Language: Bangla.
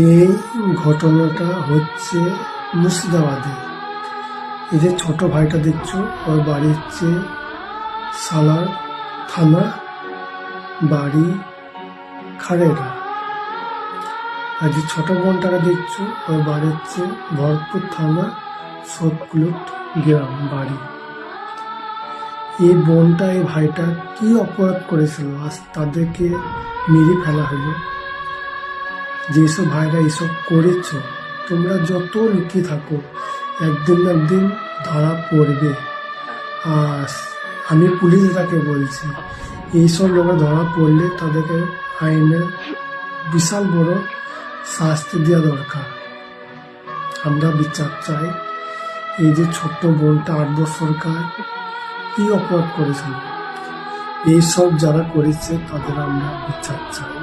এই ঘটনাটা হচ্ছে মুর্শিদাবাদে। এই যে ছোট ভাইটা দেখছো, ওর বাড়ি হচ্ছে সালার থানা, বাড়ি খারেরা। আর যে ছোট বোনটাকে দেখছো, ওর বাড়ি হচ্ছে ভরতপুর থানা, সোদকুলুট গ্রাম বাড়ি। এই বোনটা এই ভাইটা কি অপরাধ করেছিল, আজ তাদেরকে মেরে ফেলা হলো। যেসব ভাইরা এসব করেছ, তোমরা যত লুকিয়ে থাকো, একদিন না একদিন ধরা পড়বে। আর আমি পুলিশরাকে বলছি, এইসব লোকের ধরা পড়লে তাদেরকে আইনের বিশাল বড় শাস্তি দেওয়া দরকার। আমরা বিচার চাই। এই যে ছোট্ট বোনটা 8 বছরকার কি অপরাধ করেছিল, এইসব যারা করেছে তাদের আমরা বিচার চাই।